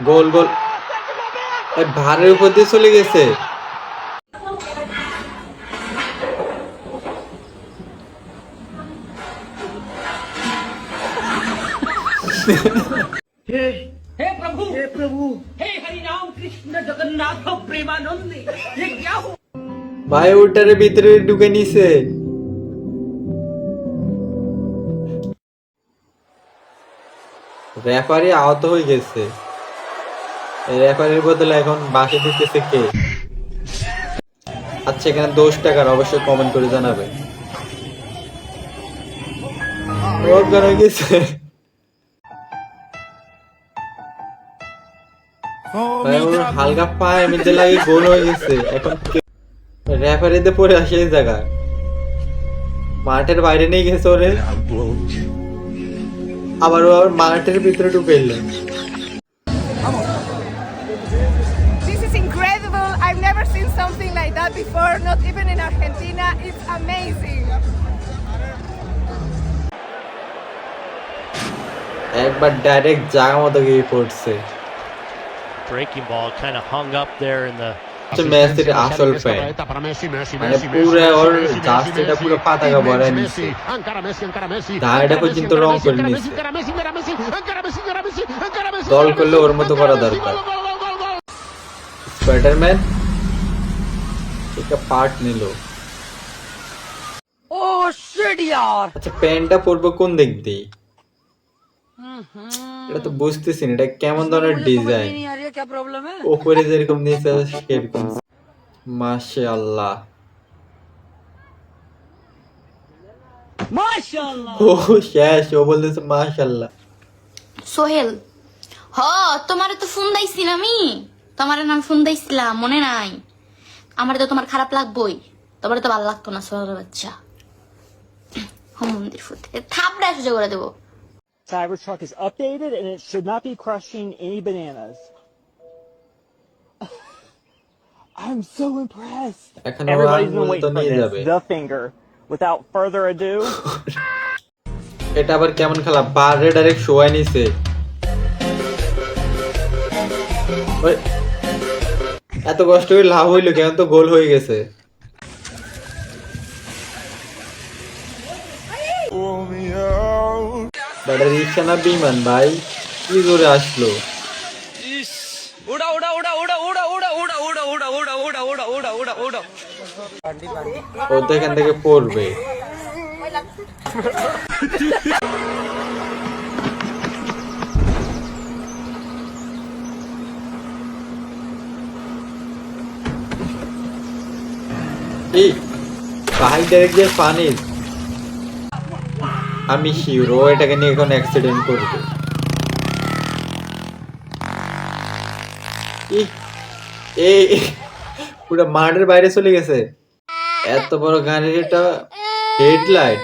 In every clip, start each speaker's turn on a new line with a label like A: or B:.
A: গোল গোল, ভারের উপর দিয়ে চলে গেছে।
B: हे प्रभु हे हरि राम कृष्ण जगन्नाथ प्रेमानंद ये क्या हो
A: ভাই ওটারে ভিতরে ঢুকে নিছে। রেফারি আহত হয়ে গেছে। এই রেফারির বদলে এখন বাঁশি দিতেছে কে? আচ্ছা, এখানে 10 টাকার অবশ্যই কমেন্ট করে জানাবে। অজ্ঞান হয়ে গেছে ভাই, ওর হালকা পায়ে মিটে লাগে গোল হয়ে গেছে। এখন রেফারিতে পড়ে আসে এই জায়গায়, মাঠের বাইরে নিয়ে গেছে ওরে, আবার ও মাঠের ভিতরে ঢুকে এলেন।
C: This is incredible. I've never seen something like that before, not even in Argentina. It's amazing.
A: একবার ডাইরেক্ট জায়গা মতো গিয়ে পড়ছে।
D: Breaking ball kind of hung up there in the
A: মেসির আসল ফ্যান, মানে পুরো ওর জার্সিটা পুরো পাতাকা ভরে নিছে, দাঁড়িয়ে পর্যন্ত রং করে নিছে। দল করলে ওর মতো করা দরকার। স্পাইডারম্যান একটা পার্ট নিল।
B: ओ शिट यार
A: আচ্ছা, প্যান্টটা পরবো কোন দিক দিয়ে? এটা তো বুঝতেছি না, এটা কেমন ধরনের ডিজাইন?
B: यार ये क्या प्रॉब्लम है
A: উপরে যেরকম নিচে সেরকম। মাশাআল্লাহ,
B: माशाल्लाह
A: ও শেষ, ও বলতেছে মাশাআল্লাহ।
E: সোহেল, হ তোমারে তো ফোন দিয়েছি না আমি, তোমার নাম ফোন দিয়েছিলাম মনে নাই? আমার তো তোমার খারাপ লাগবই, তোমার তো ভালো লাগতো না সোহেলের বাচ্চা। মন্দির ফুটে থাপড়া সোজা করে দেবো।
F: Cybertruck is updated and it should not be crushing any bananas. I'm so impressed.
A: এখন
F: Everybody's been
A: আঙ্গুল তো
F: waiting for
A: নিয়ে
F: this.
A: যাবে।
F: The finger. Without further ado,
A: এটা আবার কেমন খেলা? বারে ডাইরেক্ট শোয়াই নিছে। ওই, এত কষ্ট করে লাভ হইলো কেন? তো গোল হয়ে গেছে। ব্যাটা রিক্সা না বিমান ভাই, কি জোরে আসলো।
B: उड़ा उड़ा उड़ा उड़ा उड़ा उड़ा उड़ा उड़ा उड़ा उड़ा उड़ा उड़ा उड़ा उड़ा उड़ा
A: ও তো এখান থেকে পড়বে। এই ভাই ডাইরেক্ট যে পানি, আমি শিওর ও এটাকে নিয়ে এখন অ্যাক্সিডেন্ট করবে। এই পুরো মাঠের বাইরে চলে গেছে। এত বড় গাড়ির এটা হেডলাইট,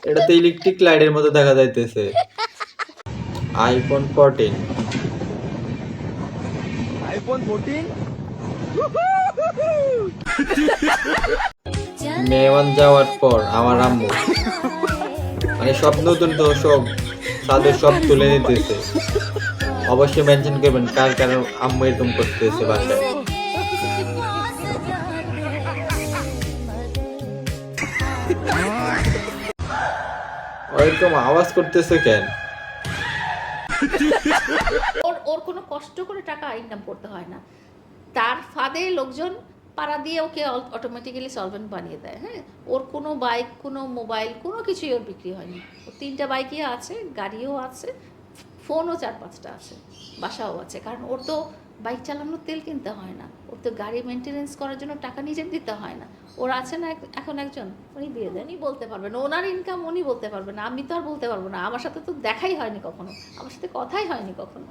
A: এটা তো ইলেকট্রিক লাইটের মতো দেখা যাইতেছে। আইফোন 14। মেহমান যাওয়ার পর আমার আম্মু, মানে সব নতুন তো সব তাদের সব তুলে নিতেছে। অবশ্যই মেনশন করবেন কার কারণ আম্মু এরকম করতেছে বাসায়। ওরকম আওয়াজ করতেছে কেন?
G: ওর ওর কোনো কষ্ট করে টাকা ইনকাম করতে হয় না, তার ফাঁদে লোকজন পাড়া দিয়ে ওকে অটোমেটিক্যালি সলভেন্ট বানিয়ে দেয়। হ্যাঁ, ওর কোনো বাইক, কোনো মোবাইল, কোনো কিছুই ওর বিক্রি হয়নি। ওর 3টা বাইকই আছে, গাড়িও আছে, ফোনও 4-5টা আছে, বাসাও আছে। কারণ ওর তো বাইক চালানোর তেল কিনতে হয় না, ওর তো গাড়ি মেনটেনেন্স করার জন্য টাকা নিজের দিতে হয় না। ওর আছে না এখন একজন, উনি দিয়ে দেন, উনি বলতে পারবেন, ওনার ইনকাম উনি বলতে পারবেন, আমি তো আর বলতে পারবো না। আমার সাথে তো দেখাই হয়নি কখনো, আমার সাথে কথাই হয়নি কখনো।